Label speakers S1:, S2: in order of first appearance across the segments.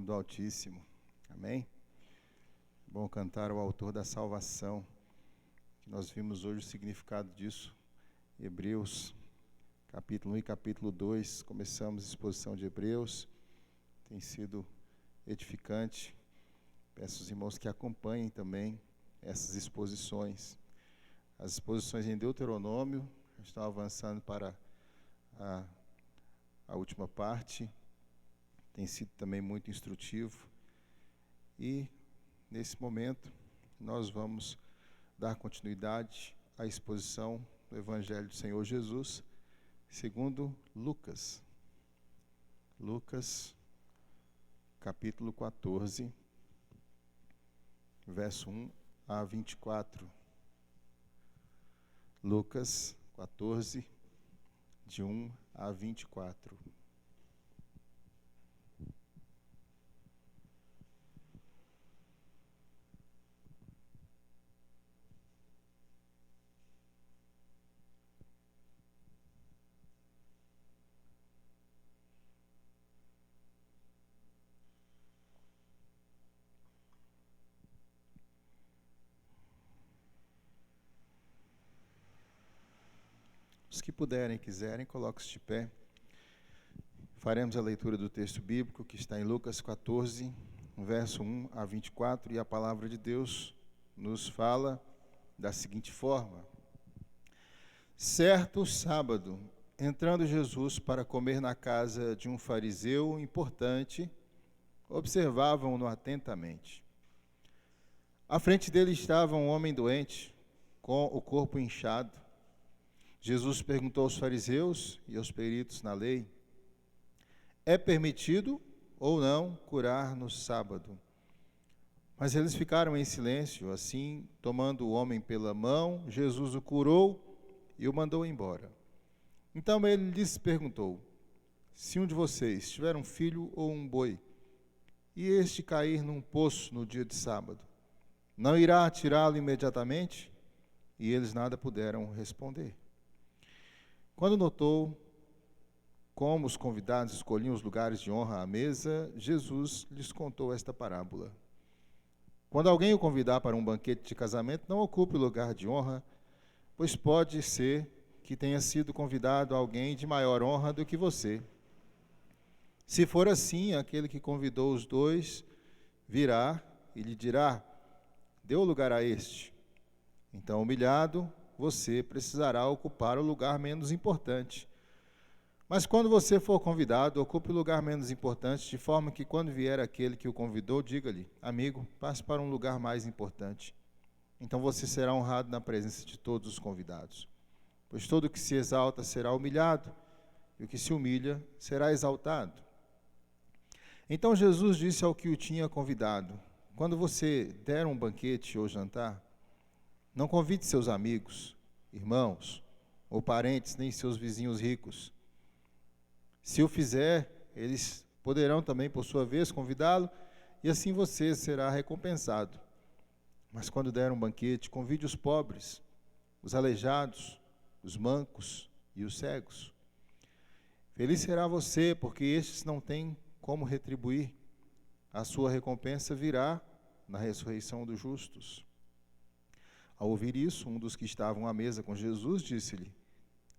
S1: do Altíssimo. Amém? Bom cantar o autor da salvação. Nós vimos hoje o significado disso. Hebreus, capítulo 1 e capítulo 2. Começamos a exposição de Hebreus. Tem sido edificante. Peço aos irmãos que acompanhem também essas exposições. As exposições em Deuteronômio estão avançando para a última parte. Tem sido também muito instrutivo. E, nesse momento, nós vamos dar continuidade à exposição do Evangelho do Senhor Jesus, segundo Lucas. Lucas, capítulo 14, verso 1 a 24. Lucas 14, de 1 a 24. Os que puderem e quiserem, coloquem-se de pé. Faremos a leitura do texto bíblico que está em Lucas 14, verso 1 a 24, e a palavra de Deus nos fala da seguinte forma: Certo sábado, entrando Jesus para comer na casa de um fariseu importante, observavam-no atentamente. À frente dele estava um homem doente, com o corpo inchado. Jesus perguntou aos fariseus e aos peritos na lei: é permitido ou não curar no sábado? Mas eles ficaram em silêncio. Assim, tomando o homem pela mão, Jesus o curou e o mandou embora. Então ele lhes perguntou: se um de vocês tiver um filho ou um boi, e este cair num poço no dia de sábado, não irá atirá-lo imediatamente? E eles nada puderam responder. Quando notou como os convidados escolhiam os lugares de honra à mesa, Jesus lhes contou esta parábola. Quando alguém o convidar para um banquete de casamento, não ocupe o lugar de honra, pois pode ser que tenha sido convidado alguém de maior honra do que você. Se for assim, aquele que convidou os dois virá e lhe dirá: dê o lugar a este. Então, humilhado, você precisará ocupar o lugar menos importante. Mas quando você for convidado, ocupe o lugar menos importante, de forma que quando vier aquele que o convidou, diga-lhe: amigo, passe para um lugar mais importante. Então você será honrado na presença de todos os convidados. Pois todo o que se exalta será humilhado, e o que se humilha será exaltado. Então Jesus disse ao que o tinha convidado: quando você der um banquete ou jantar, não convide seus amigos, irmãos ou parentes, nem seus vizinhos ricos. Se o fizer, eles poderão também, por sua vez, convidá-lo, e assim você será recompensado. Mas quando der um banquete, convide os pobres, os aleijados, os mancos e os cegos. Feliz será você, porque estes não têm como retribuir. A sua recompensa virá na ressurreição dos justos. Ao ouvir isso, um dos que estavam à mesa com Jesus disse-lhe: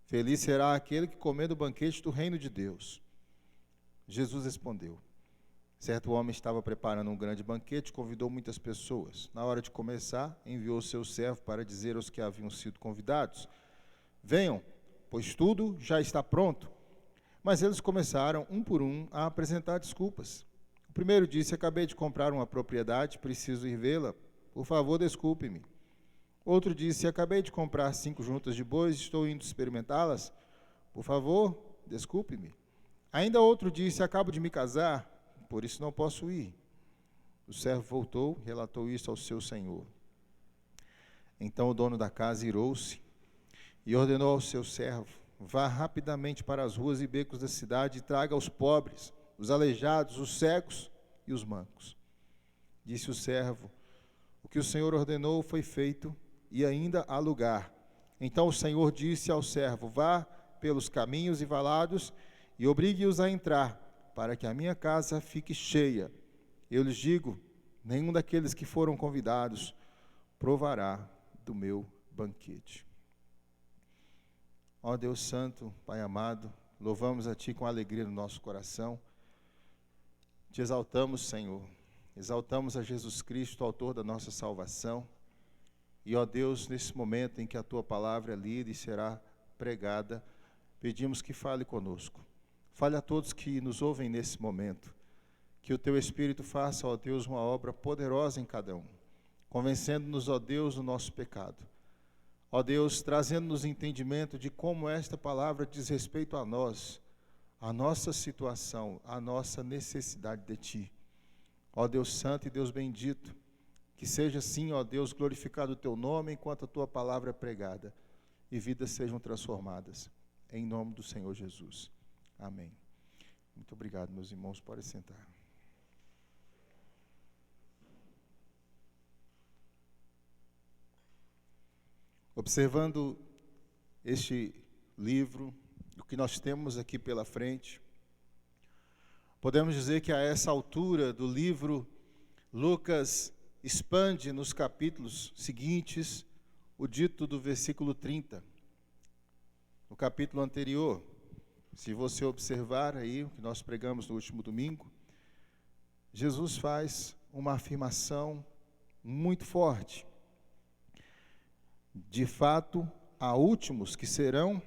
S1: feliz será aquele que comer do banquete do reino de Deus. Jesus respondeu: certo homem estava preparando um grande banquete, convidou muitas pessoas. Na hora de começar, enviou seu servo para dizer aos que haviam sido convidados: venham, pois tudo já está pronto. Mas eles começaram, um por um, a apresentar desculpas. O primeiro disse: acabei de comprar uma propriedade, preciso ir vê-la. Por favor, desculpe-me. Outro disse: acabei de comprar 5 juntas de bois, estou indo experimentá-las. Por favor, desculpe-me. Ainda outro disse: acabo de me casar, por isso não posso ir. O servo voltou e relatou isso ao seu senhor. Então o dono da casa irou-se e ordenou ao seu servo: vá rapidamente para as ruas e becos da cidade e traga os pobres, os aleijados, os cegos e os mancos. Disse o servo: o que o Senhor ordenou foi feito, e ainda há lugar. Então o Senhor disse ao servo: vá pelos caminhos e valados e obrigue-os a entrar, para que a minha casa fique cheia. Eu lhes digo, nenhum daqueles que foram convidados provará do meu banquete. Ó Deus Santo, Pai amado, louvamos a Ti com alegria no nosso coração. Te exaltamos, Senhor. Exaltamos a Jesus Cristo, autor da nossa salvação. E, ó Deus, nesse momento em que a Tua palavra é lida e será pregada, pedimos que fale conosco. Fale a todos que nos ouvem nesse momento. Que o Teu Espírito faça, ó Deus, uma obra poderosa em cada um, convencendo-nos, ó Deus, do nosso pecado. Ó Deus, trazendo-nos entendimento de como esta palavra diz respeito a nós, a nossa situação, a nossa necessidade de Ti. Ó Deus Santo e Deus bendito, que seja assim, ó Deus, glorificado o Teu nome enquanto a Tua palavra é pregada e vidas sejam transformadas. Em nome do Senhor Jesus. Amém. Muito obrigado, meus irmãos. Podem sentar. Observando este livro, o que nós temos aqui pela frente, podemos dizer que a essa altura do livro, Lucas expande nos capítulos seguintes o dito do versículo 30. No capítulo anterior, se você observar aí o que nós pregamos no último domingo, Jesus faz uma afirmação muito forte. De fato, há últimos que serão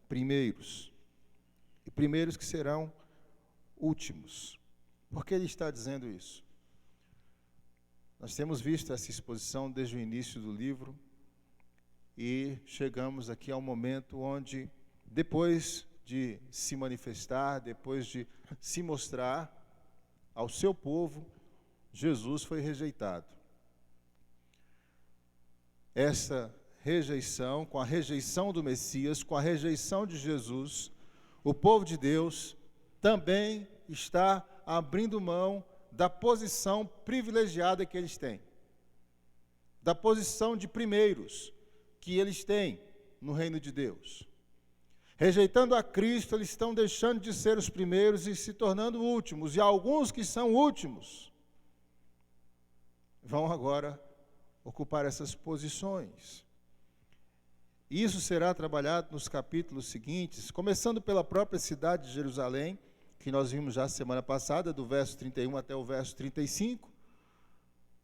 S1: primeiros, e primeiros que serão últimos. Por que ele está dizendo isso? Nós temos visto essa exposição desde o início do livro, e chegamos aqui ao momento onde, depois de se manifestar, depois de se mostrar ao seu povo, Jesus foi rejeitado. Essa rejeição, com a rejeição do Messias, com a rejeição de Jesus, o povo de Deus também está abrindo mão da posição privilegiada que eles têm, da posição de primeiros que eles têm no reino de Deus. Rejeitando a Cristo, eles estão deixando de ser os primeiros e se tornando últimos, e alguns que são últimos vão agora ocupar essas posições. Isso será trabalhado nos capítulos seguintes, começando pela própria cidade de Jerusalém, que nós vimos já semana passada, do verso 31 até o verso 35.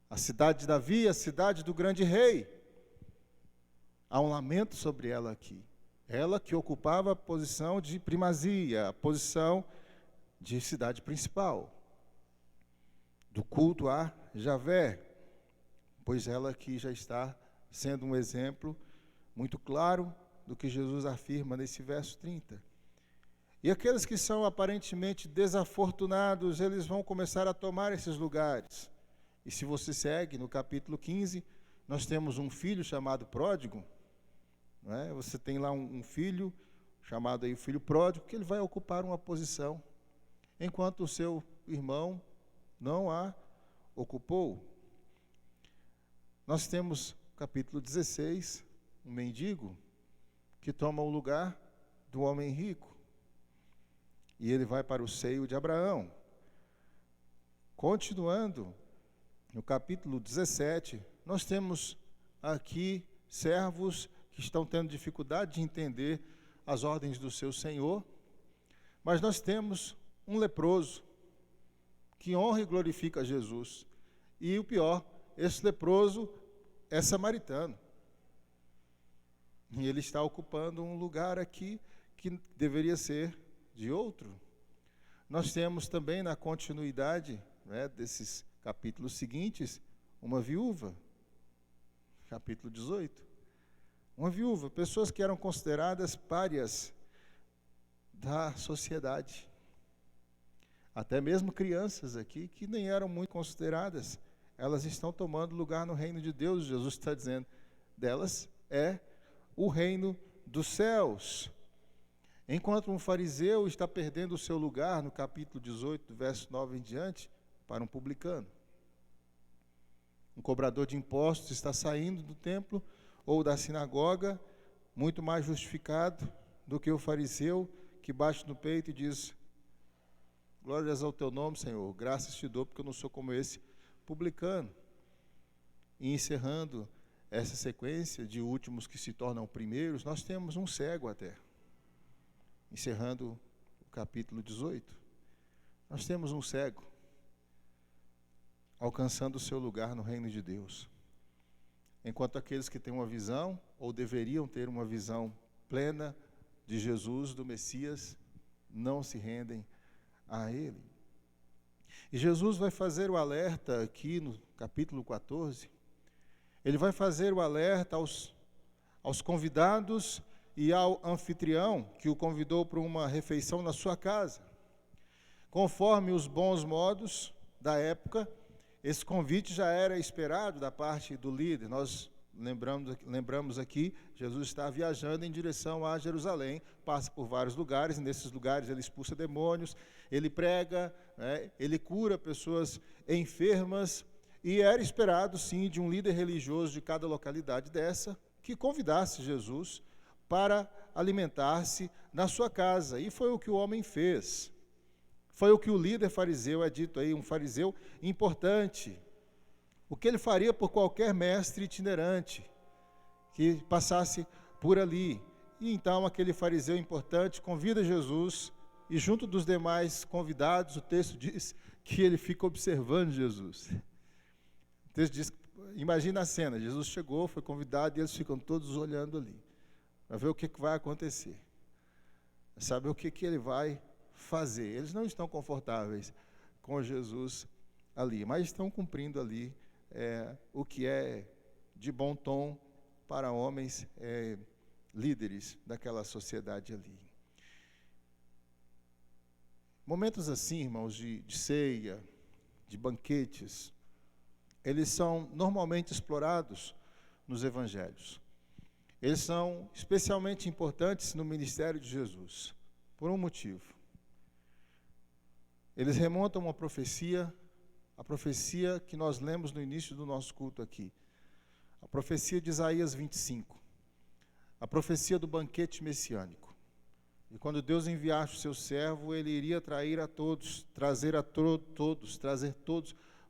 S1: A cidade de Davi, a cidade do grande rei. Há um lamento sobre ela aqui. Ela que ocupava a posição de primazia, a posição de cidade principal, do culto a Javé, pois ela aqui já está sendo um exemplo muito claro do que Jesus afirma nesse verso 30. E aqueles que são aparentemente desafortunados, eles vão começar a tomar esses lugares. E se você segue no capítulo 15, nós temos um filho chamado pródigo, não é? Você tem lá um filho, chamado aí o filho pródigo, que ele vai ocupar uma posição, enquanto o seu irmão não a ocupou. Nós temos capítulo 16, um mendigo que toma o lugar do homem rico. E ele vai para o seio de Abraão. Continuando, no capítulo 17, nós temos aqui servos que estão tendo dificuldade de entender as ordens do seu senhor, mas nós temos um leproso que honra e glorifica Jesus. E o pior, esse leproso é samaritano. E ele está ocupando um lugar aqui que deveria ser de outro. Nós temos também na continuidade, né, desses capítulos seguintes, uma viúva. Capítulo 18. Uma viúva, pessoas que eram consideradas párias da sociedade. Até mesmo crianças aqui, que nem eram muito consideradas, elas estão tomando lugar no reino de Deus. Jesus está dizendo, delas é o reino dos céus. Enquanto um fariseu está perdendo o seu lugar, no capítulo 18, do verso 9 em diante, para um publicano. Um cobrador de impostos está saindo do templo ou da sinagoga, muito mais justificado do que o fariseu que bate no peito e diz, Glórias ao teu nome, Senhor. Graças te dou, porque eu não sou como esse publicano. E encerrando essa sequência de últimos que se tornam primeiros, nós temos um cego até. Encerrando o capítulo 18, nós temos um cego alcançando o seu lugar no reino de Deus. Enquanto aqueles que têm uma visão, ou deveriam ter uma visão plena de Jesus, do Messias, não se rendem a Ele. E Jesus vai fazer o alerta aqui no capítulo 14, ele vai fazer o alerta aos convidados e ao anfitrião que o convidou para uma refeição na sua casa. Conforme os bons modos da época, esse convite já era esperado da parte do líder. Nós lembramos aqui, Jesus está viajando em direção a Jerusalém, passa por vários lugares, e nesses lugares ele expulsa demônios, ele prega, ele cura pessoas enfermas, e era esperado sim de um líder religioso de cada localidade dessa, que convidasse Jesus para alimentar-se na sua casa, e foi o que o homem fez. Foi o que o líder fariseu, é dito aí, um fariseu importante. O que ele faria por qualquer mestre itinerante que passasse por ali. E então aquele fariseu importante convida Jesus, e junto dos demais convidados, o texto diz que ele fica observando Jesus. O texto diz, imagina a cena, Jesus chegou, foi convidado, e eles ficam todos olhando ali, para ver o que vai acontecer, saber o que ele vai fazer. Eles não estão confortáveis com Jesus ali, mas estão cumprindo ali o que é de bom tom para homens líderes daquela sociedade ali. Momentos assim, irmãos, de ceia, de banquetes, eles são normalmente explorados nos evangelhos. Eles são especialmente importantes no ministério de Jesus, por um motivo. Eles remontam uma profecia, a profecia que nós lemos no início do nosso culto aqui. A profecia de Isaías 25. A profecia do banquete messiânico. E quando Deus enviasse o seu servo, ele iria trazer todos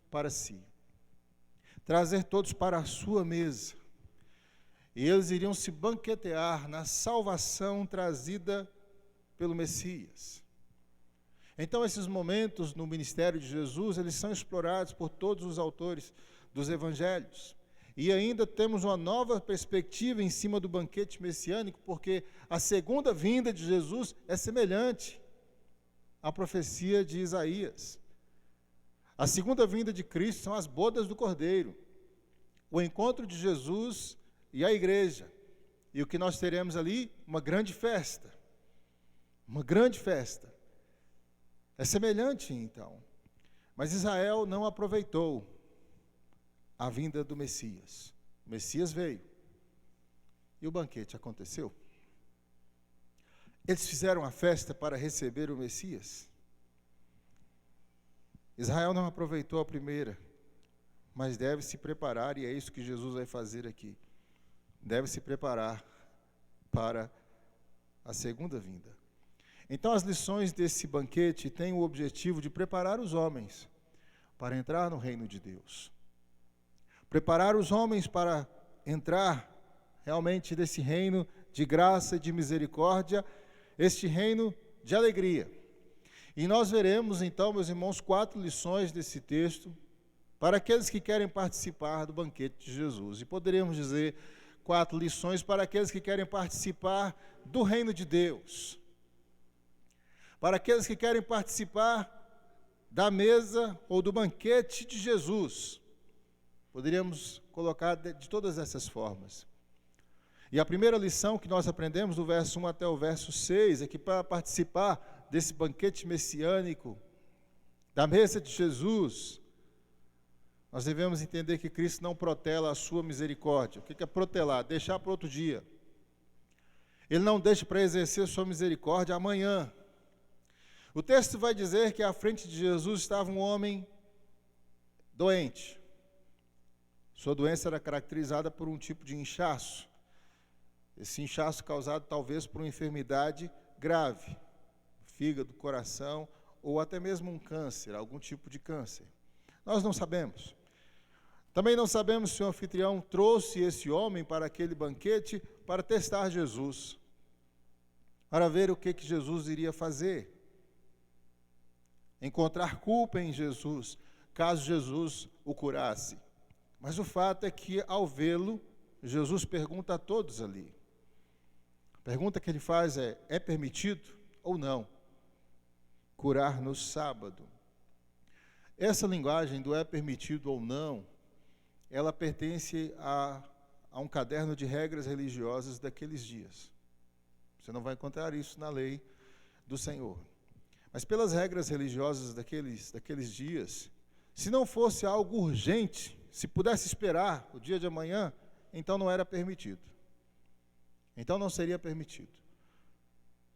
S1: para si. Trazer todos para a sua mesa. E eles iriam se banquetear na salvação trazida pelo Messias. Então, esses momentos no ministério de Jesus, eles são explorados por todos os autores dos evangelhos. E ainda temos uma nova perspectiva em cima do banquete messiânico, porque a segunda vinda de Jesus é semelhante à profecia de Isaías. A segunda vinda de Cristo são as bodas do Cordeiro, o encontro de Jesus e a igreja. E o que nós teremos ali? Uma grande festa. Uma grande festa. É semelhante, então. Mas Israel não aproveitou a vinda do Messias. O Messias veio. E o banquete aconteceu. Eles fizeram a festa para receber o Messias. Israel não aproveitou a primeira, mas deve se preparar, e é isso que Jesus vai fazer aqui. Deve se preparar para a segunda vinda. Então, as lições desse banquete têm o objetivo de preparar os homens para entrar no reino de Deus. Preparar os homens para entrar realmente nesse reino de graça e de misericórdia, este reino de alegria. E nós veremos, então, meus irmãos, 4 lições desse texto para aqueles que querem participar do banquete de Jesus. E poderíamos dizer 4 lições para aqueles que querem participar do reino de Deus. Para aqueles que querem participar da mesa ou do banquete de Jesus. Poderíamos colocar de todas essas formas. E a primeira lição que nós aprendemos do verso 1 até o verso 6 é que para participar desse banquete messiânico, da mesa de Jesus, nós devemos entender que Cristo não protela a sua misericórdia. O que é protelar? Deixar para outro dia. Ele não deixa para exercer sua misericórdia amanhã. O texto vai dizer que à frente de Jesus estava um homem doente. Sua doença era caracterizada por um tipo de inchaço. Esse inchaço causado talvez por uma enfermidade grave, fígado, coração ou até mesmo um câncer, algum tipo de câncer. Nós não sabemos. Também não sabemos se o anfitrião trouxe esse homem para aquele banquete para testar Jesus, para ver o que Jesus iria fazer. Encontrar culpa em Jesus, caso Jesus o curasse. Mas o fato é que, ao vê-lo, Jesus pergunta a todos ali. A pergunta que ele faz é permitido ou não curar no sábado? Essa linguagem do é permitido ou não, ela pertence a um caderno de regras religiosas daqueles dias. Você não vai encontrar isso na lei do Senhor. Mas pelas regras religiosas daqueles dias, se não fosse algo urgente, se pudesse esperar o dia de amanhã, então não era permitido. Então não seria permitido.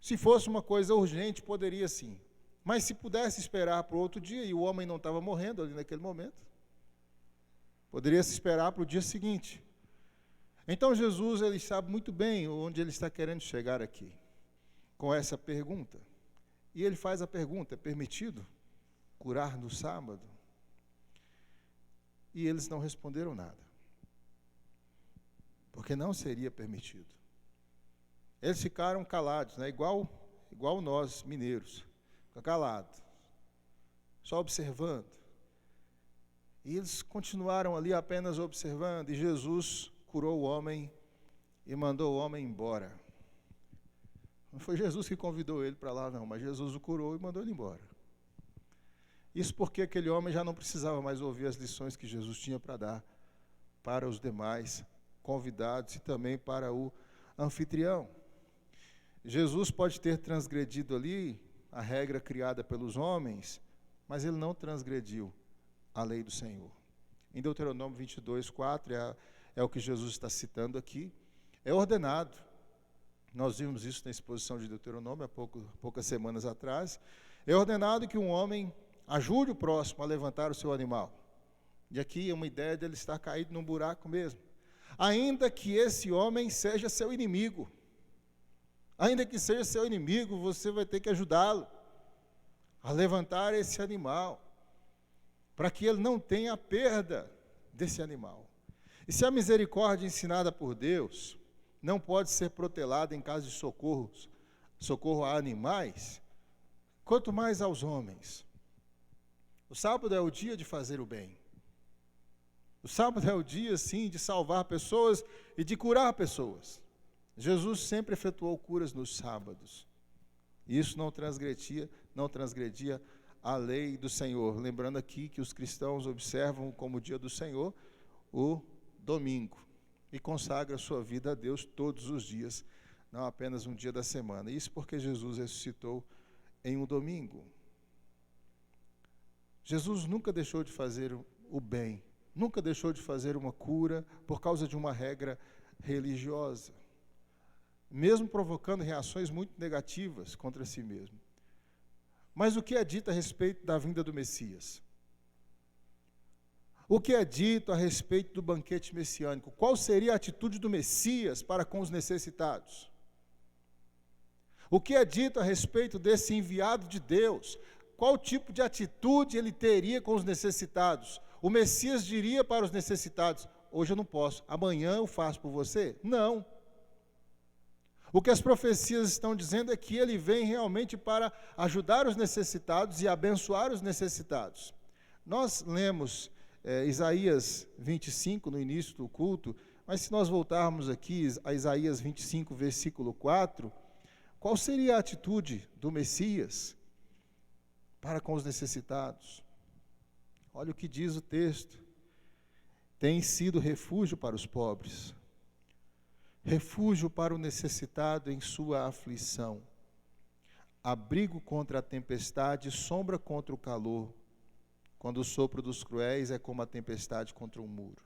S1: Se fosse uma coisa urgente, poderia sim. Mas se pudesse esperar para o outro dia, e o homem não estava morrendo ali naquele momento, poderia se esperar para o dia seguinte. Então Jesus, ele sabe muito bem onde ele está querendo chegar aqui, com essa pergunta. E ele faz a pergunta: é permitido curar no sábado? E eles não responderam nada, porque não seria permitido. Eles ficaram calados, né? igual nós, mineiros, calados, só observando. E eles continuaram ali apenas observando, e Jesus curou o homem e mandou o homem embora. Não foi Jesus que convidou ele para lá, não, mas Jesus o curou e mandou ele embora. Isso porque aquele homem já não precisava mais ouvir as lições que Jesus tinha para dar para os demais convidados e também para o anfitrião. Jesus pode ter transgredido ali a regra criada pelos homens, mas ele não transgrediu a lei do Senhor. Em Deuteronômio 22, 4, é o que Jesus está citando aqui, é ordenado. Nós vimos isso na exposição de Deuteronômio há poucas semanas atrás. É ordenado que um homem ajude o próximo a levantar o seu animal. E aqui é uma ideia de ele estar caído num buraco mesmo. Ainda que esse homem seja seu inimigo. Ainda que seja seu inimigo, você vai ter que ajudá-lo a levantar esse animal, para que ele não tenha perda desse animal. E se a misericórdia ensinada por Deus não pode ser protelada em caso de socorro a animais, quanto mais aos homens. O sábado é o dia de fazer o bem. O sábado é o dia, sim, de salvar pessoas e de curar pessoas. Jesus sempre efetuou curas nos sábados. Isso não transgredia a lei do Senhor. Lembrando aqui que os cristãos observam como dia do Senhor o domingo e consagram sua vida a Deus todos os dias, não apenas um dia da semana. Isso porque Jesus ressuscitou em um domingo. Jesus nunca deixou de fazer o bem, nunca deixou de fazer uma cura por causa de uma regra religiosa, mesmo provocando reações muito negativas contra si mesmo. Mas o que é dito a respeito da vinda do Messias? O que é dito a respeito do banquete messiânico? Qual seria a atitude do Messias para com os necessitados? O que é dito a respeito desse enviado de Deus? Qual tipo de atitude ele teria com os necessitados? O Messias diria para os necessitados: hoje eu não posso, amanhã eu faço por você? Não. O que as profecias estão dizendo é que ele vem realmente para ajudar os necessitados e abençoar os necessitados. Nós lemos Isaías 25 no início do culto, mas se nós voltarmos aqui a Isaías 25, versículo 4, qual seria a atitude do Messias para com os necessitados? Olha o que diz o texto: tem sido refúgio para os pobres, refúgio para o necessitado em sua aflição, abrigo contra a tempestade, sombra contra o calor, quando o sopro dos cruéis é como a tempestade contra um muro.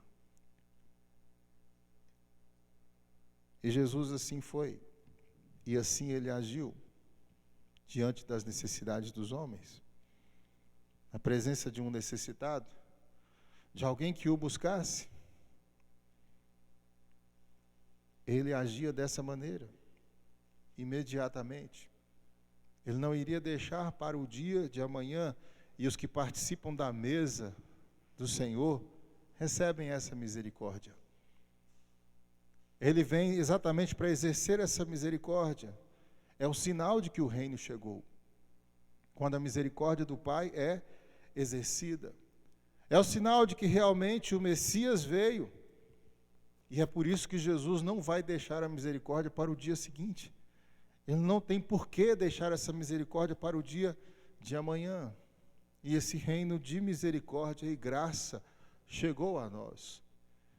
S1: E Jesus assim foi, e assim ele agiu diante das necessidades dos homens. Na presença de um necessitado, de alguém que o buscasse, ele agia dessa maneira, imediatamente. Ele não iria deixar para o dia de amanhã, e os que participam da mesa do Senhor recebem essa misericórdia. Ele vem exatamente para exercer essa misericórdia. É o sinal de que o reino chegou. Quando a misericórdia do Pai é exercida. É o sinal de que realmente o Messias veio. E é por isso que Jesus não vai deixar a misericórdia para o dia seguinte. Ele não tem por que deixar essa misericórdia para o dia de amanhã. E esse reino de misericórdia e graça chegou a nós.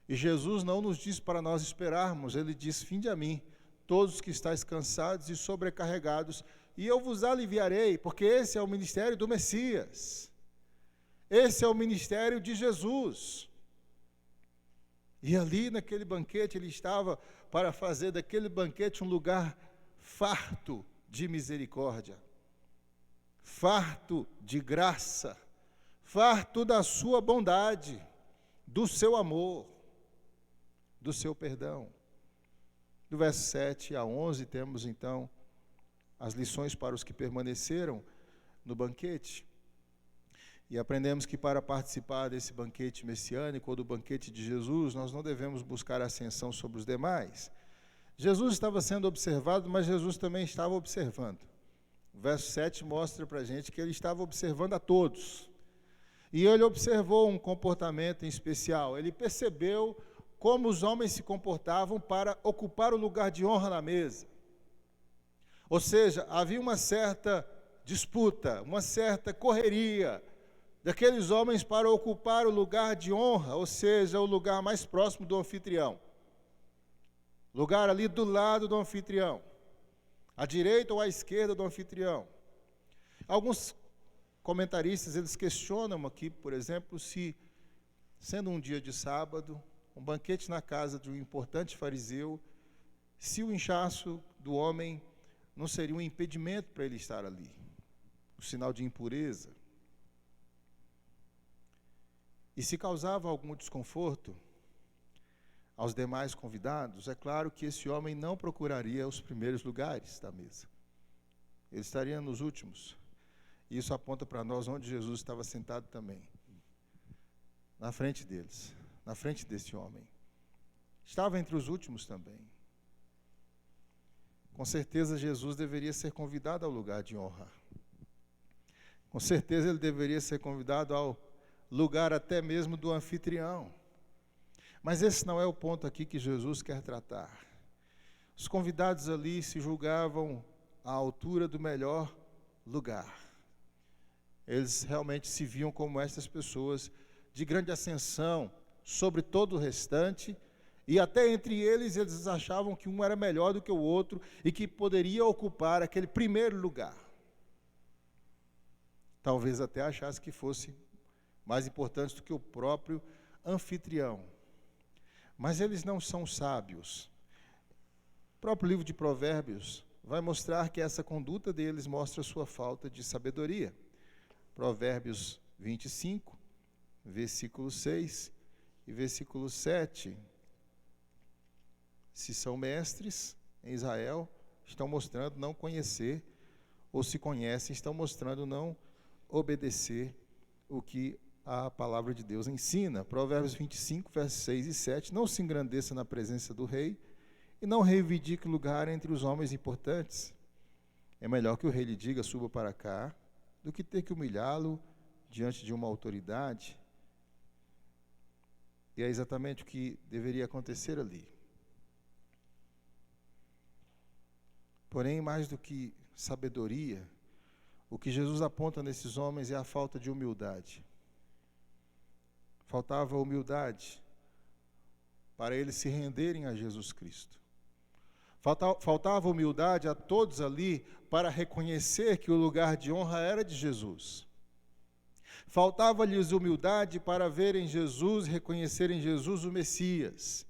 S1: E Jesus não nos diz para nós esperarmos, ele diz: vinde a mim, todos os que estáis cansados e sobrecarregados, e eu vos aliviarei, porque esse é o ministério do Messias. Esse é o ministério de Jesus. E ali naquele banquete, ele estava para fazer daquele banquete um lugar farto de misericórdia, farto de graça, farto da sua bondade, do seu amor, do seu perdão. Do verso 7 a 11 temos então as lições para os que permaneceram no banquete. E aprendemos que para participar desse banquete messiânico ou do banquete de Jesus, nós não devemos buscar ascensão sobre os demais. Jesus estava sendo observado, mas Jesus também estava observando. O verso 7 mostra para a gente que ele estava observando a todos. E ele observou um comportamento em especial. Ele percebeu como os homens se comportavam para ocupar o lugar de honra na mesa. Ou seja, havia uma certa disputa, uma certa correria daqueles homens para ocupar o lugar de honra, ou seja, o lugar mais próximo do anfitrião. Lugar ali do lado do anfitrião, à direita ou à esquerda do anfitrião. Alguns comentaristas, eles questionam aqui, por exemplo, se, sendo um dia de sábado, um banquete na casa de um importante fariseu, se o inchaço do homem não seria um impedimento para ele estar ali, um sinal de impureza. E se causava algum desconforto aos demais convidados, é claro que esse homem não procuraria os primeiros lugares da mesa. Ele estaria nos últimos. E isso aponta para nós onde Jesus estava sentado também. Na frente deles, na frente desse homem. Estava entre os últimos também. Com certeza Jesus deveria ser convidado ao lugar de honra. Com certeza ele deveria ser convidado ao lugar até mesmo do anfitrião. Mas esse não é o ponto aqui que Jesus quer tratar. Os convidados ali se julgavam à altura do melhor lugar. Eles realmente se viam como essas pessoas de grande ascensão sobre todo o restante, e até entre eles achavam que um era melhor do que o outro e que poderia ocupar aquele primeiro lugar. Talvez até achasse que fosse mais importante do que o próprio anfitrião. Mas eles não são sábios. O próprio livro de Provérbios vai mostrar que essa conduta deles mostra sua falta de sabedoria. Provérbios 25, versículo 6 e versículo 7. Se são mestres em Israel, estão mostrando não conhecer, ou se conhecem, estão mostrando não obedecer o que a palavra de Deus ensina. Provérbios 25, versos 6 e 7. Não se engrandeça na presença do rei e não reivindique lugar entre os homens importantes. É melhor que o rei lhe diga: suba para cá, do que ter que humilhá-lo diante de uma autoridade. E é exatamente o que deveria acontecer ali. Porém, mais do que sabedoria, o que Jesus aponta nesses homens é a falta de humildade. Faltava humildade para eles se renderem a Jesus Cristo. Faltava humildade a todos ali para reconhecer que o lugar de honra era de Jesus. Faltava-lhes humildade para verem Jesus, reconhecerem Jesus o Messias.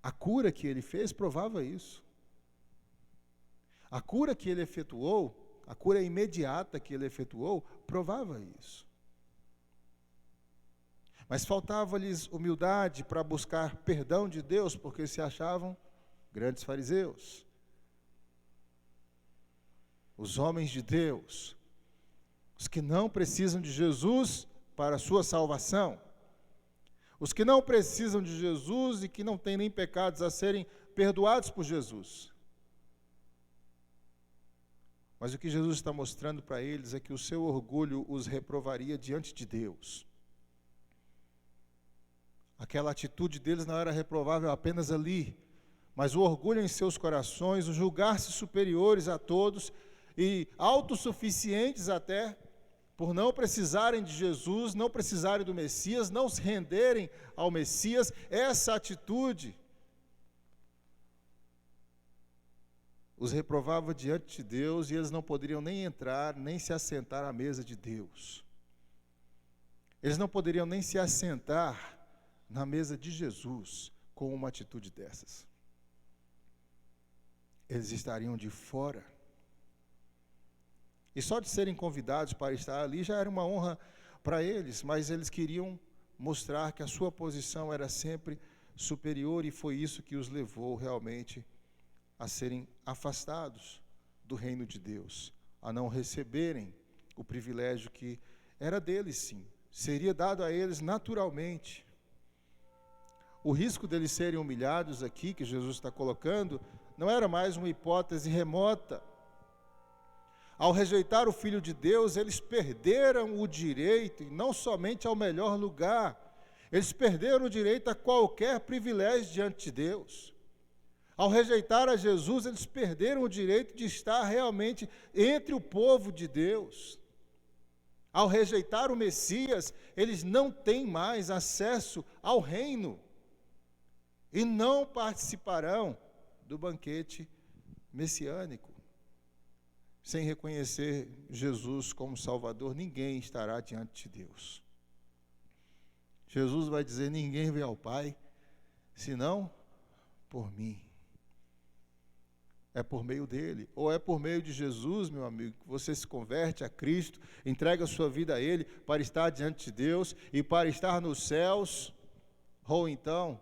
S1: A cura que ele fez provava isso. A cura que ele efetuou, a cura imediata que ele efetuou, provava isso. Mas faltava-lhes humildade para buscar perdão de Deus, porque se achavam grandes fariseus. os homens de Deus, os que não precisam de Jesus para a sua salvação, os que não precisam de Jesus e que não têm nem pecados a serem perdoados por Jesus. Mas o que Jesus está mostrando para eles é que o seu orgulho os reprovaria diante de Deus. Aquela atitude deles não era reprovável apenas ali, mas o orgulho em seus corações, o julgar-se superiores a todos e autossuficientes até, por não precisarem de Jesus, não precisarem do Messias, não se renderem ao Messias, essa atitude os reprovava diante de Deus e eles não poderiam nem entrar, nem se assentar à mesa de Deus. Eles não poderiam nem se assentar na mesa de Jesus com uma atitude dessas. Eles estariam de fora. E só de serem convidados para estar ali já era uma honra para eles, mas eles queriam mostrar que a sua posição era sempre superior e foi isso que os levou realmente a serem afastados do reino de Deus, a não receberem o privilégio que era deles sim, seria dado a eles naturalmente. O risco deles serem humilhados aqui, que Jesus está colocando, não era mais uma hipótese remota. Ao rejeitar o Filho de Deus, eles perderam o direito, e não somente ao melhor lugar, eles perderam o direito a qualquer privilégio diante de Deus. Ao rejeitar a Jesus, eles perderam o direito de estar realmente entre o povo de Deus. Ao rejeitar o Messias, eles não têm mais acesso ao reino e não participarão do banquete messiânico. Sem reconhecer Jesus como Salvador, ninguém estará diante de Deus. Jesus vai dizer: ninguém vem ao Pai, senão por mim. É por meio dele, ou é por meio de Jesus, meu amigo, que você se converte a Cristo, entrega a sua vida a Ele para estar diante de Deus e para estar nos céus, ou então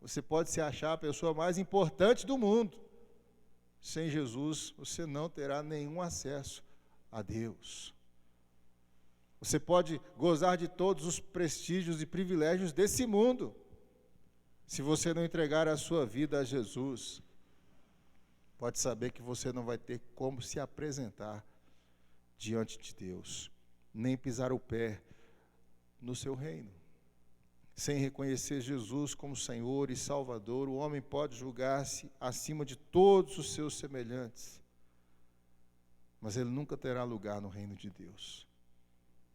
S1: você pode se achar a pessoa mais importante do mundo. Sem Jesus, você não terá nenhum acesso a Deus. Você pode gozar de todos os prestígios e privilégios desse mundo, se você não entregar a sua vida a Jesus. Pode saber que você não vai ter como se apresentar diante de Deus, nem pisar o pé no seu reino. Sem reconhecer Jesus como Senhor e Salvador, o homem pode julgar-se acima de todos os seus semelhantes, mas ele nunca terá lugar no reino de Deus.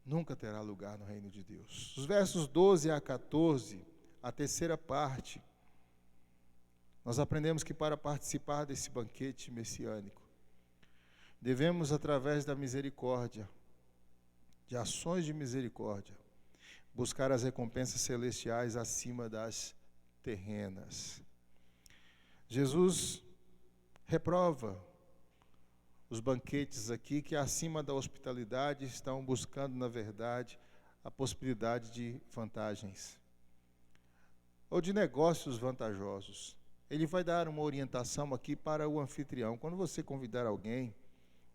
S1: Nunca terá lugar no reino de Deus. Os versos 12 a 14, a terceira parte, nós aprendemos que para participar desse banquete messiânico, devemos, através da misericórdia, de ações de misericórdia, buscar as recompensas celestiais acima das terrenas. Jesus reprova os banquetes aqui que, acima da hospitalidade, estão buscando, na verdade, a possibilidade de vantagens ou de negócios vantajosos. Ele vai dar uma orientação aqui para o anfitrião. Quando você convidar alguém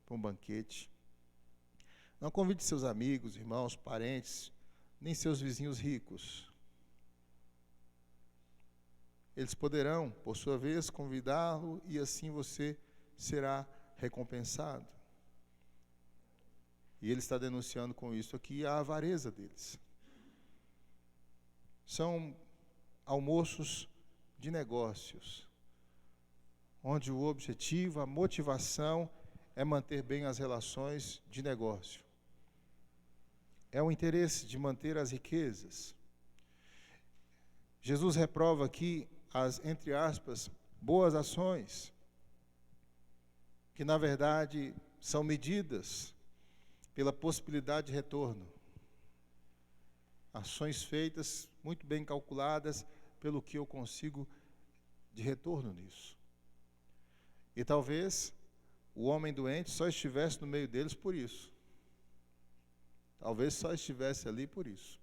S1: para um banquete, não convide seus amigos, irmãos, parentes, nem seus vizinhos ricos. Eles poderão, por sua vez, convidá-lo e assim você será recompensado. E ele está denunciando com isso aqui a avareza deles. São almoços de negócios, onde o objetivo, a motivação é manter bem as relações de negócio. É o interesse de manter as riquezas. Jesus reprova aqui as, entre aspas, boas ações, que na verdade são medidas pela possibilidade de retorno. Ações feitas, muito bem calculadas, pelo que eu consigo de retorno nisso. E talvez o homem doente só estivesse no meio deles por isso. Talvez só estivesse ali por isso.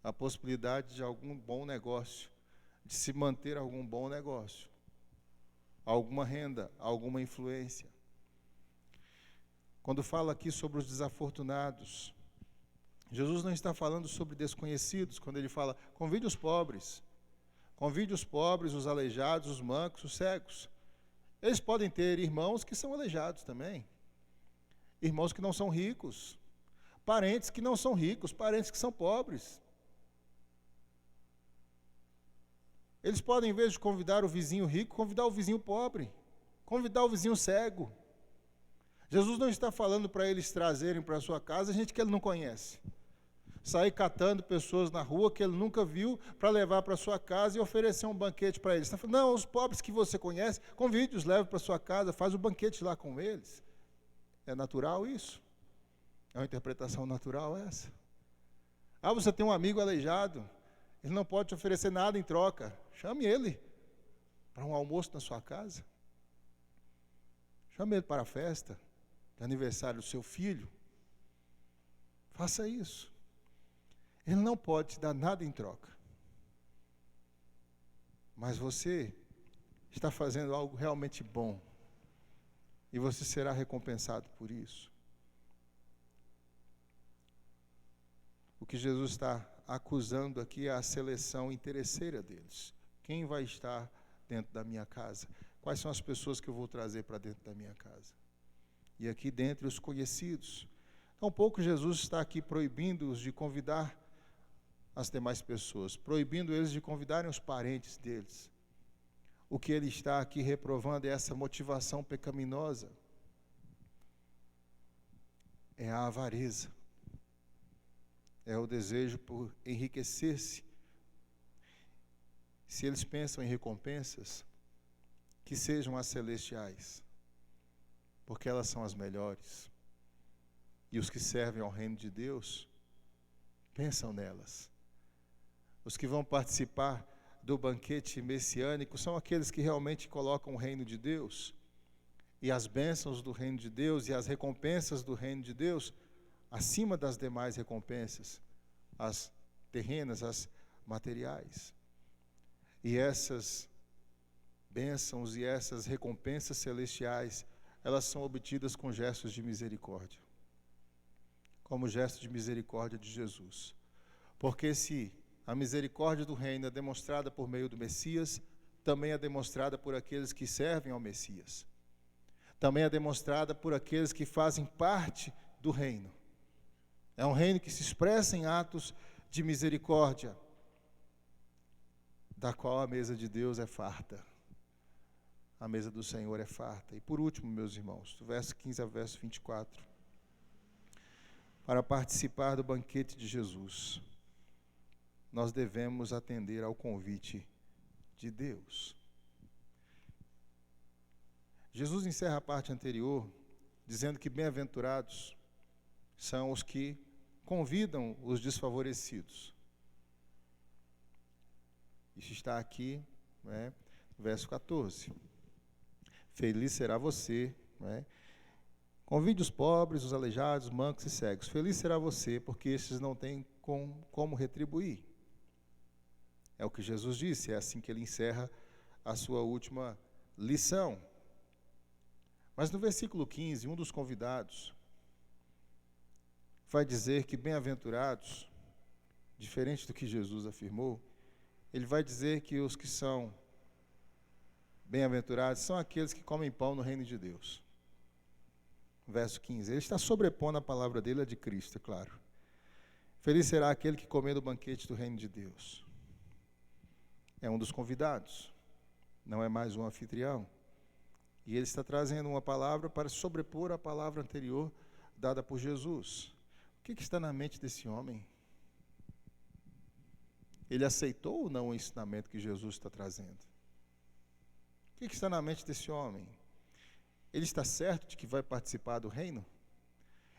S1: A possibilidade de algum bom negócio, de se manter algum bom negócio, alguma renda, alguma influência. quando fala aqui sobre os desafortunados, Jesus não está falando sobre desconhecidos, quando ele fala, convide os pobres, os aleijados, os mancos, os cegos. Eles podem ter irmãos que são aleijados também, irmãos que não são ricos, parentes que não são ricos, parentes que são pobres. Eles podem, em vez de convidar o vizinho rico, convidar o vizinho pobre, convidar o vizinho cego. Jesus não está falando para eles trazerem para a sua casa gente que ele não conhece. Sair catando pessoas na rua que ele nunca viu para levar para a sua casa e oferecer um banquete para eles. Está falando, não, os pobres que você conhece, convide-os, leve para a sua casa, faz o banquete lá com eles. É natural isso? É uma interpretação natural essa? Ah, você tem um amigo aleijado, ele não pode te oferecer nada em troca. Chame ele para um almoço na sua casa. Chame ele para a festa de aniversário do seu filho. Faça isso. Ele não pode te dar nada em troca. Mas você está fazendo algo realmente bom. E você será recompensado por isso. O que Jesus está acusando aqui é a seleção interesseira deles. Quem vai estar dentro da minha casa? Quais são as pessoas que eu vou trazer para dentro da minha casa? E aqui dentre os conhecidos. Tampouco Jesus está aqui proibindo-os de convidar as demais pessoas, proibindo eles de convidarem os parentes deles. O que ele está aqui reprovando é essa motivação pecaminosa. É a avareza. É o desejo por enriquecer-se. Se eles pensam em recompensas, que sejam as celestiais, porque elas são as melhores. E os que servem ao reino de Deus, pensam nelas. Os que vão participar do banquete messiânico são aqueles que realmente colocam o reino de Deus, e as bênçãos do reino de Deus, e as recompensas do reino de Deus, acima das demais recompensas, as terrenas, as materiais. E essas bênçãos e essas recompensas celestiais, elas são obtidas com gestos de misericórdia, como o gesto de misericórdia de Jesus. Porque se a misericórdia do reino é demonstrada por meio do Messias, também é demonstrada por aqueles que servem ao Messias. Também é demonstrada por aqueles que fazem parte do reino. É um reino que se expressa em atos de misericórdia, da qual a mesa de Deus é farta. A mesa do Senhor é farta. E por último, meus irmãos, do verso 15 ao verso 24. Para participar do banquete de Jesus, nós devemos atender ao convite de Deus. Jesus encerra a parte anterior dizendo que bem-aventurados são os que convidam os desfavorecidos. Isso está aqui, né, no verso 14. Feliz será você, né? Convide os pobres, os aleijados, mancos e cegos. Feliz será você, porque estes não têm como retribuir. É o que Jesus disse, é assim que ele encerra a sua última lição. Mas no versículo 15, um dos convidados vai dizer que bem-aventurados, diferente do que Jesus afirmou, ele vai dizer que os que são bem-aventurados são aqueles que comem pão no reino de Deus. Verso 15, ele está sobrepondo a palavra dele, a de Cristo, é claro. Feliz será aquele que comer do banquete do reino de Deus. É um dos convidados, não é mais um anfitrião. E ele está trazendo uma palavra para sobrepor a palavra anterior dada por Jesus. O que está na mente desse homem? Ele aceitou ou não o ensinamento que Jesus está trazendo? O que está na mente desse homem? Ele está certo de que vai participar do reino?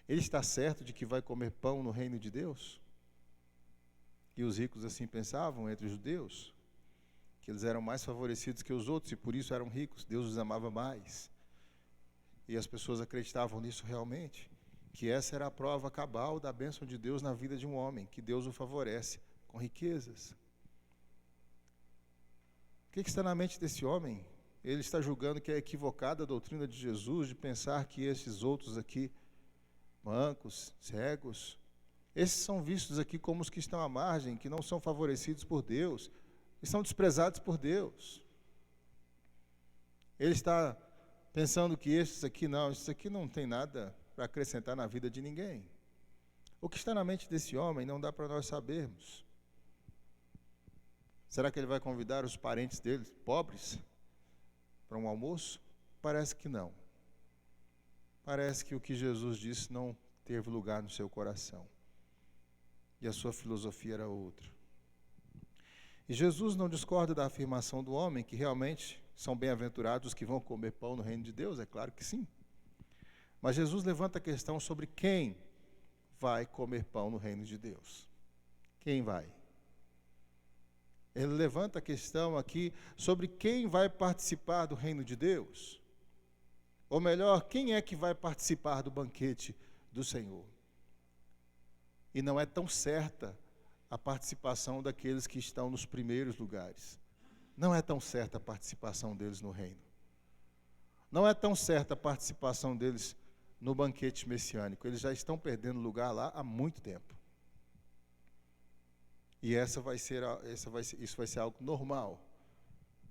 S1: Ele está certo de que vai comer pão no reino de Deus? E os ricos assim pensavam entre os judeus, que eles eram mais favorecidos que os outros e por isso eram ricos, Deus os amava mais. E as pessoas acreditavam nisso realmente, que essa era a prova cabal da bênção de Deus na vida de um homem, que Deus o favorece com riquezas. O que está na mente desse homem? Ele está julgando que é equivocada a doutrina de Jesus de pensar que esses outros aqui mancos, cegos. Esses são vistos aqui como os que estão à margem, que não são favorecidos por Deus, que são desprezados por Deus. Ele está pensando que esses aqui não tem nada para acrescentar na vida de ninguém. O que está na mente desse homem não dá para nós sabermos. Será que ele vai convidar os parentes dele, pobres, para um almoço? Parece que não. Parece que o que Jesus disse não teve lugar no seu coração. E a sua filosofia era outra. E Jesus não discorda da afirmação do homem, que realmente são bem-aventurados os que vão comer pão no reino de Deus, é claro que sim. Mas Jesus levanta a questão sobre quem vai comer pão no reino de Deus. Quem vai? Ele levanta a questão aqui sobre quem vai participar do reino de Deus. Ou melhor, quem é que vai participar do banquete do Senhor? E não é tão certa a participação daqueles que estão nos primeiros lugares. Não é tão certa a participação deles no reino. Não é tão certa a participação deles no banquete messiânico. Eles já estão perdendo lugar lá há muito tempo. E isso vai ser algo normal.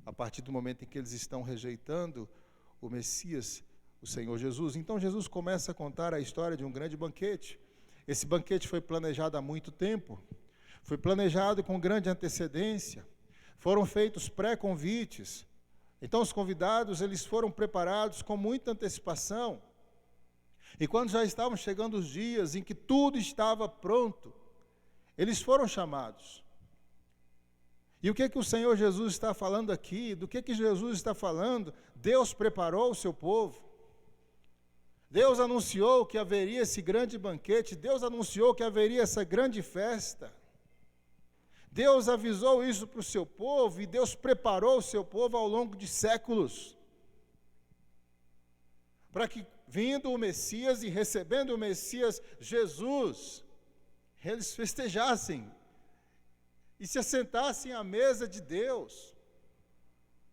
S1: A partir do momento em que eles estão rejeitando o Messias, o Senhor Jesus. Então Jesus começa a contar a história de um grande banquete. Esse banquete foi planejado há muito tempo. Foi planejado com grande antecedência. Foram feitos pré-convites. Então os convidados, eles foram preparados com muita antecipação. E quando já estavam chegando os dias em que tudo estava pronto, eles foram chamados. E o que o Senhor Jesus está falando aqui? Do que Jesus está falando? Deus preparou o seu povo. Deus anunciou que haveria esse grande banquete. Deus anunciou que haveria essa grande festa. Deus avisou isso para o seu povo e Deus preparou o seu povo ao longo de séculos. Para que, vindo o Messias e recebendo o Messias Jesus, eles festejassem e se assentassem à mesa de Deus,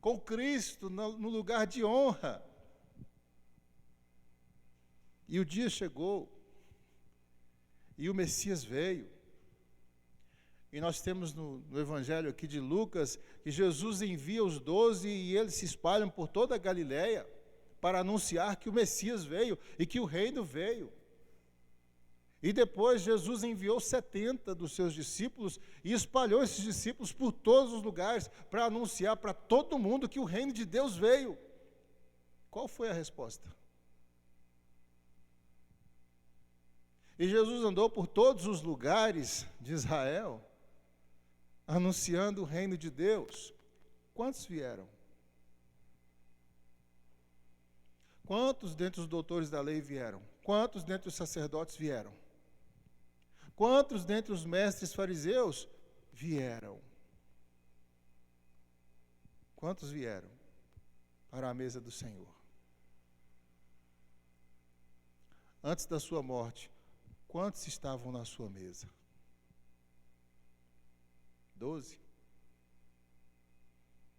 S1: com Cristo no lugar de honra. E o dia chegou, e o Messias veio. E nós temos no Evangelho aqui de Lucas, que Jesus envia os 12 e eles se espalham por toda a Galileia para anunciar que o Messias veio e que o reino veio. E depois Jesus enviou 70 dos seus discípulos e espalhou esses discípulos por todos os lugares para anunciar para todo mundo que o reino de Deus veio. Qual foi a resposta? E Jesus andou por todos os lugares de Israel, anunciando o reino de Deus. Quantos vieram? Quantos dentre os doutores da lei vieram? Quantos dentre os sacerdotes vieram? Quantos dentre os mestres fariseus vieram? Quantos vieram para a mesa do Senhor? Antes da sua morte, quantos estavam na sua mesa? 12.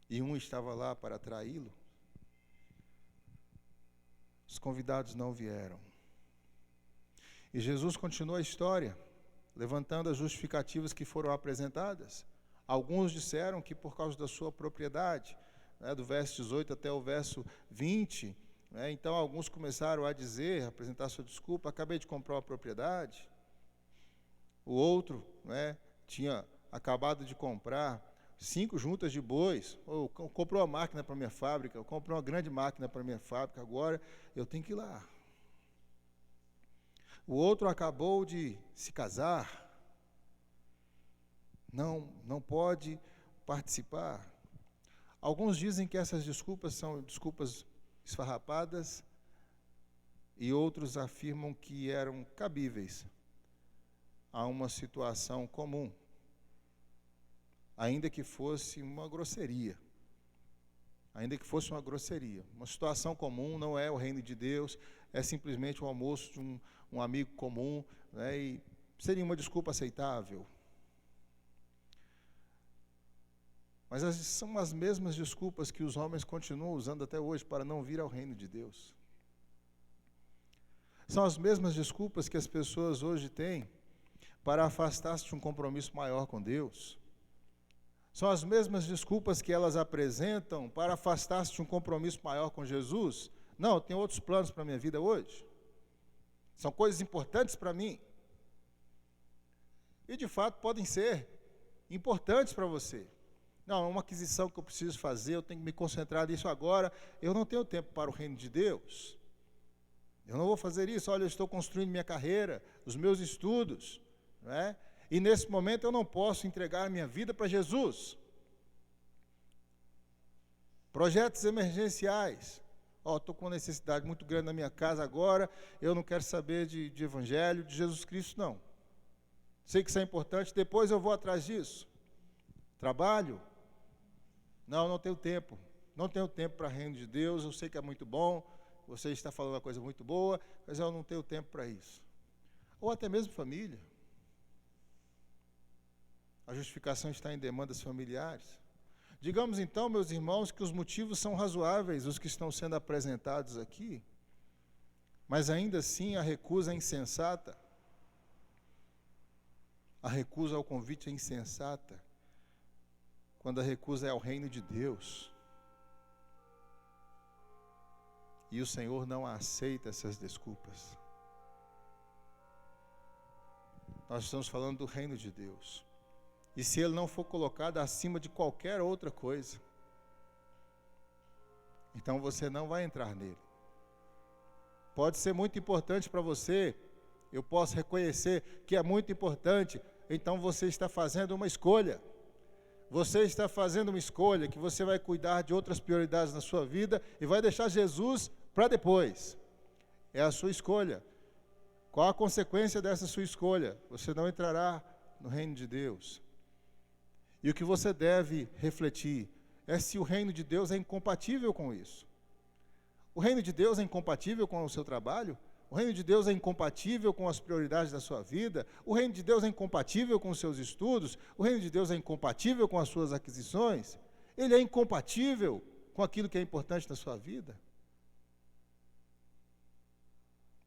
S1: E um estava lá para traí-lo. Os convidados não vieram. E Jesus continua a história, levantando as justificativas que foram apresentadas. Alguns disseram que por causa da sua propriedade, do verso 18 até o verso 20, então alguns começaram a dizer, a apresentar sua desculpa: acabei de comprar uma propriedade. O outro tinha acabado de comprar 5 juntas de bois, ou comprou uma máquina para minha fábrica, ou comprou uma grande máquina para minha fábrica, agora eu tenho que ir lá. O outro acabou de se casar, não pode participar. Alguns dizem que essas desculpas são desculpas esfarrapadas, e outros afirmam que eram cabíveis a uma situação comum, ainda que fosse uma grosseria. Ainda que fosse uma grosseria. Uma situação comum não é o reino de Deus, é simplesmente um almoço de um amigo comum, e seria uma desculpa aceitável. Mas são as mesmas desculpas que os homens continuam usando até hoje para não vir ao reino de Deus. São as mesmas desculpas que as pessoas hoje têm para afastar-se de um compromisso maior com Deus. São as mesmas desculpas que elas apresentam para afastar-se de um compromisso maior com Jesus. Não, eu tenho outros planos para a minha vida hoje. São coisas importantes para mim. E de fato podem ser importantes para você. Não, é uma aquisição que eu preciso fazer, eu tenho que me concentrar nisso agora. Eu não tenho tempo para o reino de Deus. Eu não vou fazer isso. Olha, eu estou construindo minha carreira, os meus estudos, não é? E nesse momento eu não posso entregar minha vida para Jesus. Projetos emergenciais. Estou com uma necessidade muito grande na minha casa agora, eu não quero saber de evangelho, de Jesus Cristo, não. Sei que isso é importante, depois eu vou atrás disso. Trabalho? Não tenho tempo. Não tenho tempo para o reino de Deus, eu sei que é muito bom, você está falando uma coisa muito boa, mas eu não tenho tempo para isso. Ou até mesmo família. A justificação está em demandas familiares. Digamos então, meus irmãos, que os motivos são razoáveis, os que estão sendo apresentados aqui, mas ainda assim a recusa é insensata. A recusa ao convite é insensata, quando a recusa é ao reino de Deus. E o Senhor não aceita essas desculpas. Nós estamos falando do reino de Deus. E se ele não for colocado acima de qualquer outra coisa, então você não vai entrar nele. Pode ser muito importante para você, eu posso reconhecer que é muito importante, então você está fazendo uma escolha. Você está fazendo uma escolha que você vai cuidar de outras prioridades na sua vida e vai deixar Jesus para depois. É a sua escolha. Qual a consequência dessa sua escolha? Você não entrará no reino de Deus. E o que você deve refletir é se o reino de Deus é incompatível com isso. O reino de Deus é incompatível com o seu trabalho? O reino de Deus é incompatível com as prioridades da sua vida? O reino de Deus é incompatível com os seus estudos? O reino de Deus é incompatível com as suas aquisições? Ele é incompatível com aquilo que é importante na sua vida?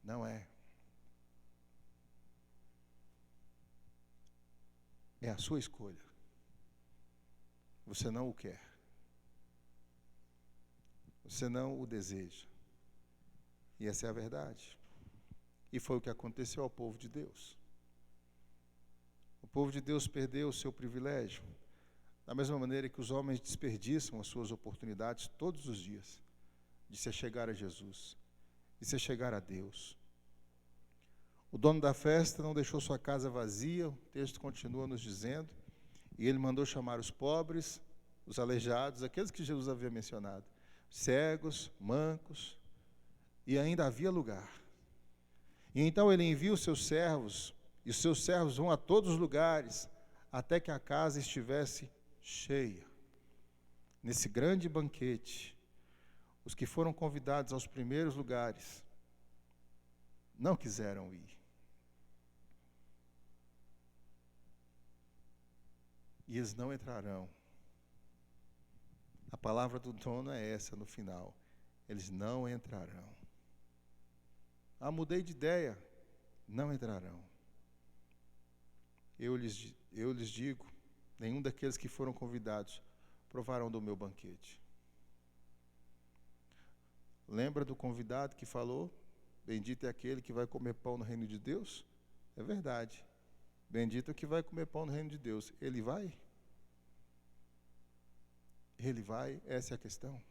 S1: Não é. É a sua escolha. Você não o quer. Você não o deseja. E essa é a verdade. E foi o que aconteceu ao povo de Deus. O povo de Deus perdeu o seu privilégio, da mesma maneira que os homens desperdiçam as suas oportunidades todos os dias, de se chegar a Jesus, de se chegar a Deus. O dono da festa não deixou sua casa vazia, o texto continua nos dizendo, e ele mandou chamar os pobres, os aleijados, aqueles que Jesus havia mencionado, cegos, mancos, e ainda havia lugar. E então ele envia os seus servos, e os seus servos vão a todos os lugares, até que a casa estivesse cheia. Nesse grande banquete, os que foram convidados aos primeiros lugares não quiseram ir. E eles não entrarão. A palavra do dono é essa no final. Eles não entrarão. Mudei de ideia. Não entrarão. Eu lhes digo, nenhum daqueles que foram convidados provarão do meu banquete. Lembra do convidado que falou? Bendito é aquele que vai comer pão no reino de Deus? É verdade. Bendito é o que vai comer pão no reino de Deus. Ele vai? Ele vai? Essa é a questão.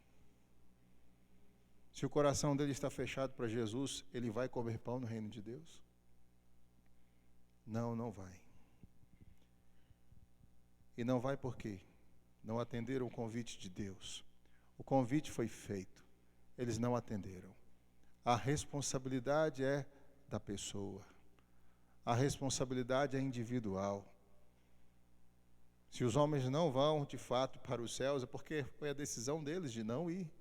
S1: Se o coração dele está fechado para Jesus, ele vai comer pão no reino de Deus? Não, não vai. E não vai por quê? Não atenderam o convite de Deus. O convite foi feito. Eles não atenderam. A responsabilidade é da pessoa. A responsabilidade é individual. Se os homens não vão, de fato, para os céus, é porque foi a decisão deles de não ir.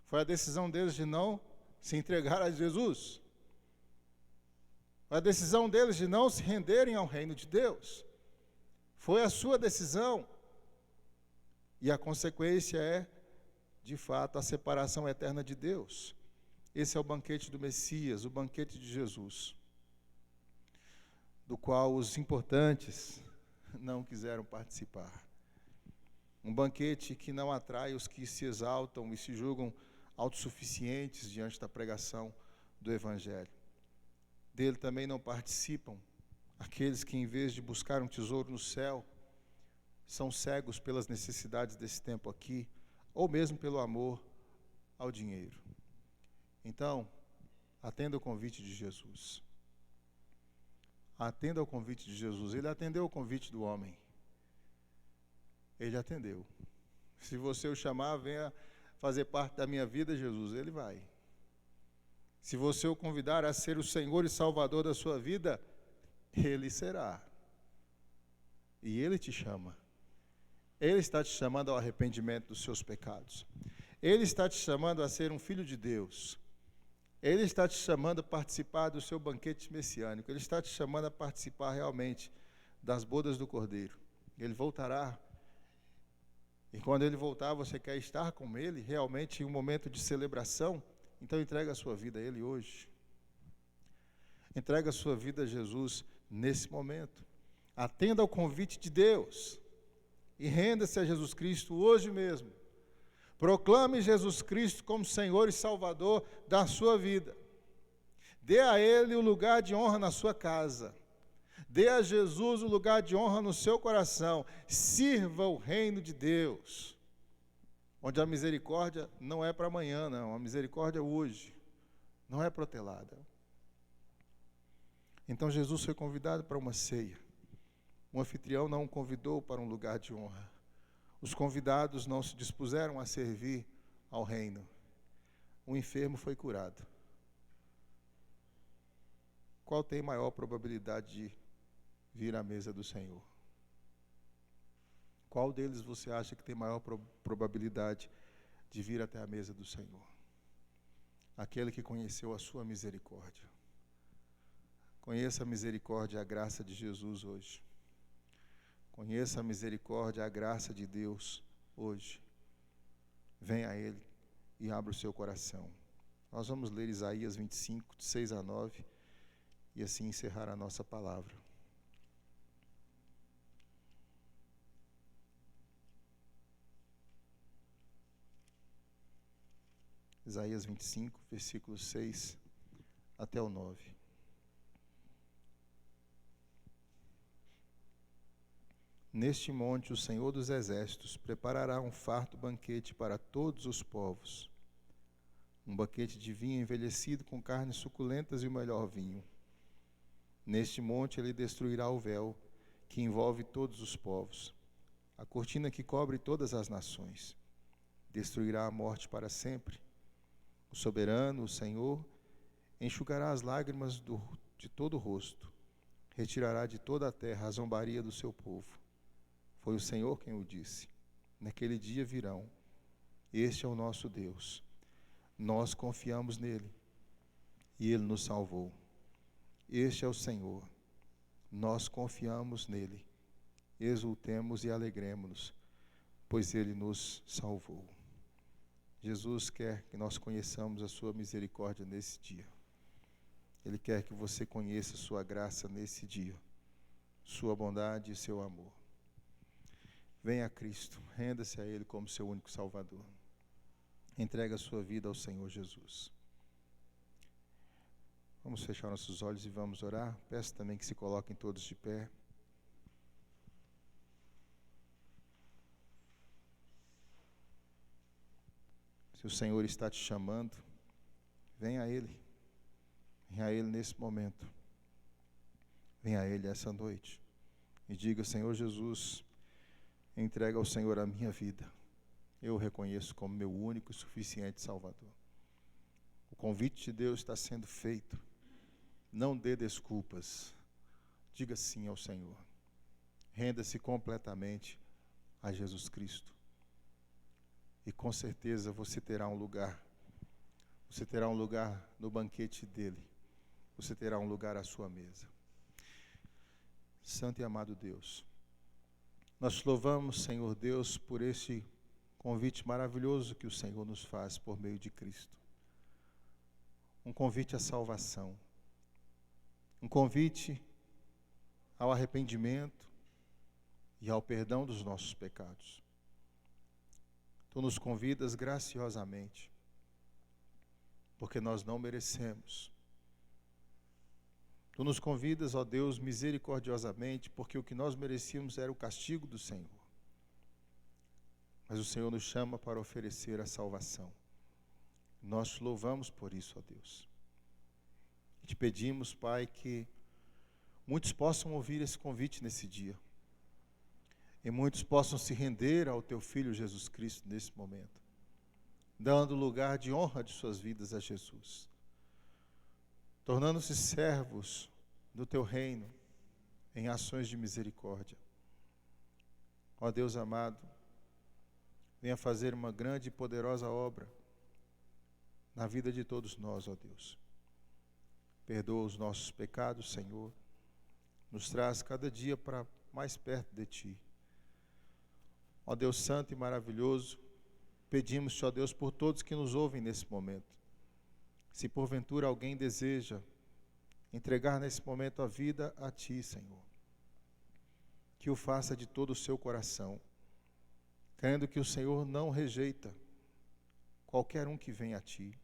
S1: Foi a decisão deles de não se entregar a Jesus. Foi a decisão deles de não se renderem ao reino de Deus. Foi a sua decisão. E a consequência é, de fato, a separação eterna de Deus. Esse é o banquete do Messias, o banquete de Jesus, do qual os importantes não quiseram participar. Um banquete que não atrai os que se exaltam e se julgam autossuficientes diante da pregação do Evangelho. Dele também não participam aqueles que, em vez de buscar um tesouro no céu, são cegos pelas necessidades desse tempo aqui, ou mesmo pelo amor ao dinheiro. Então, atenda o convite de Jesus. Atenda ao convite de Jesus. Ele atendeu o convite do homem. Ele atendeu. Se você o chamar, venha fazer parte da minha vida, Jesus, ele vai. Se você o convidar a ser o Senhor e Salvador da sua vida, ele será. E ele te chama. Ele está te chamando ao arrependimento dos seus pecados. Ele está te chamando a ser um filho de Deus. Ele está te chamando a participar do seu banquete messiânico. Ele está te chamando a participar realmente das bodas do Cordeiro. Ele voltará. E quando ele voltar, você quer estar com ele realmente em um momento de celebração? Então entrega a sua vida a ele hoje. Entrega a sua vida a Jesus nesse momento. Atenda ao convite de Deus e renda-se a Jesus Cristo hoje mesmo. Proclame Jesus Cristo como Senhor e Salvador da sua vida. Dê a Ele o lugar de honra na sua casa. Dê a Jesus o lugar de honra no seu coração. Sirva o reino de Deus, onde a misericórdia não é para amanhã, não. A misericórdia é hoje, não é protelada. Então Jesus foi convidado para uma ceia. O anfitrião não o convidou para um lugar de honra. Os convidados não se dispuseram a servir ao reino. O enfermo foi curado. Qual tem maior probabilidade de vir à mesa do Senhor? Qual deles você acha que tem maior probabilidade de vir até a mesa do Senhor? Aquele que conheceu a sua misericórdia. Conheça a misericórdia e a graça de Jesus hoje. Conheça a misericórdia e a graça de Deus hoje. Venha a Ele e abra o seu coração. Nós vamos ler Isaías 25, de 6 a 9, e assim encerrar a nossa palavra. Isaías 25, versículos 6 até o 9. Neste monte o Senhor dos Exércitos preparará um farto banquete para todos os povos. Um banquete de vinho envelhecido com carnes suculentas e o melhor vinho. Neste monte ele destruirá o véu que envolve todos os povos, a cortina que cobre todas as nações. Destruirá a morte para sempre. O soberano, o Senhor, enxugará as lágrimas de todo o rosto. Retirará de toda a terra a zombaria do seu povo. Foi o Senhor quem o disse. Naquele dia virão. Este é o nosso Deus. Nós confiamos nele e ele nos salvou. Este é o Senhor. Nós confiamos nele. Exultemos e alegremos-nos, pois ele nos salvou. Jesus quer que nós conheçamos a sua misericórdia nesse dia. Ele quer que você conheça a sua graça nesse dia, sua bondade e seu amor. Venha a Cristo, renda-se a Ele como seu único Salvador. Entrega a sua vida ao Senhor Jesus. Vamos fechar nossos olhos e vamos orar. Peço também que se coloquem todos de pé. Se o Senhor está te chamando, venha a Ele. Venha a Ele nesse momento. Venha a Ele essa noite. E diga: Senhor Jesus, entrega ao Senhor a minha vida. Eu o reconheço como meu único e suficiente Salvador. O convite de Deus está sendo feito. Não dê desculpas. Diga sim ao Senhor. Renda-se completamente a Jesus Cristo. E com certeza você terá um lugar. Você terá um lugar no banquete dele. Você terá um lugar à sua mesa. Santo e amado Deus, nós te louvamos, Senhor Deus, por esse convite maravilhoso que o Senhor nos faz por meio de Cristo. um convite à salvação, um convite ao arrependimento e ao perdão dos nossos pecados. Tu nos convidas graciosamente, porque nós não merecemos. Tu nos convidas, ó Deus, misericordiosamente, porque o que nós merecíamos era o castigo do Senhor. Mas o Senhor nos chama para oferecer a salvação. Nós te louvamos por isso, ó Deus. E te pedimos, Pai, que muitos possam ouvir esse convite nesse dia. E muitos possam se render ao Teu Filho Jesus Cristo nesse momento, dando lugar de honra de suas vidas a Jesus, tornando-se servos do Teu reino em ações de misericórdia. Ó Deus amado, venha fazer uma grande e poderosa obra na vida de todos nós, ó Deus. Perdoa os nossos pecados, Senhor. Nos traz cada dia para mais perto de Ti. Ó Deus santo e maravilhoso, pedimos-te, ó Deus, por todos que nos ouvem nesse momento. Se porventura alguém deseja entregar nesse momento a vida a Ti, Senhor, que o faça de todo o seu coração, crendo que o Senhor não rejeita qualquer um que vem a Ti.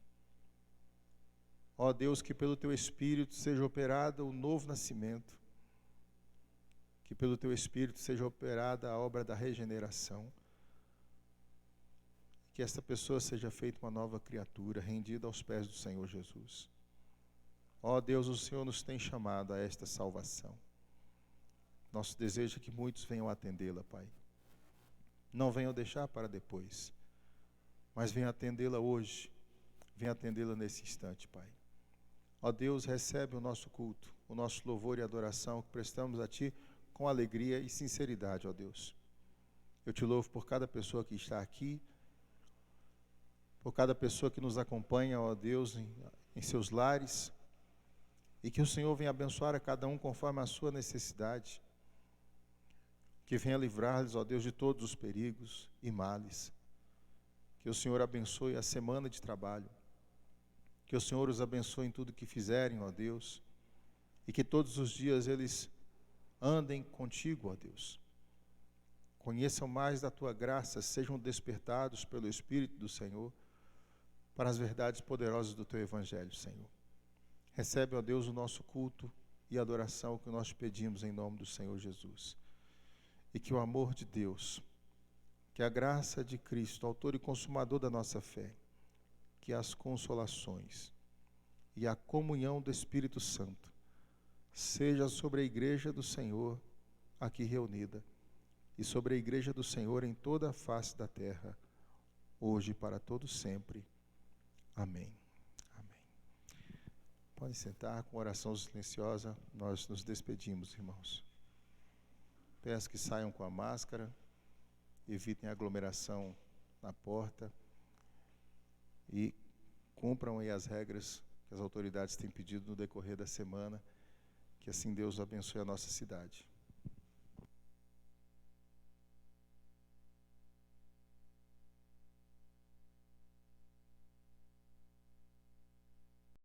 S1: Ó Deus, que pelo Teu Espírito seja operado o novo nascimento, que pelo Teu Espírito seja operada a obra da regeneração, que esta pessoa seja feita uma nova criatura, rendida aos pés do Senhor Jesus. Ó Deus, o Senhor nos tem chamado a esta salvação. Nosso desejo é que muitos venham atendê-la, Pai. Não venham deixar para depois, mas venham atendê-la hoje, venham atendê-la nesse instante, Pai. Ó Deus, recebe o nosso culto, o nosso louvor e adoração que prestamos a Ti com alegria e sinceridade, ó Deus. Eu Te louvo por cada pessoa que está aqui, por cada pessoa que nos acompanha, ó Deus, em seus lares, e que o Senhor venha abençoar a cada um conforme a sua necessidade, que venha livrar-lhes, ó Deus, de todos os perigos e males, que o Senhor abençoe a semana de trabalho, que o Senhor os abençoe em tudo que fizerem, ó Deus, e que todos os dias eles andem contigo, ó Deus. Conheçam mais da Tua graça, sejam despertados pelo Espírito do Senhor para as verdades poderosas do Teu Evangelho, Senhor. Recebe, ó Deus, o nosso culto e adoração que nós te pedimos em nome do Senhor Jesus. E que o amor de Deus, que a graça de Cristo, autor e consumador da nossa fé, que as consolações e a comunhão do Espírito Santo seja sobre a igreja do Senhor aqui reunida e sobre a igreja do Senhor em toda a face da terra, hoje e para todos sempre. Amém. Amém. Podem sentar, com oração silenciosa, nós nos despedimos, irmãos. Peço que saiam com a máscara, evitem a aglomeração na porta e cumpram aí as regras que as autoridades têm pedido no decorrer da semana, que assim Deus abençoe a nossa cidade.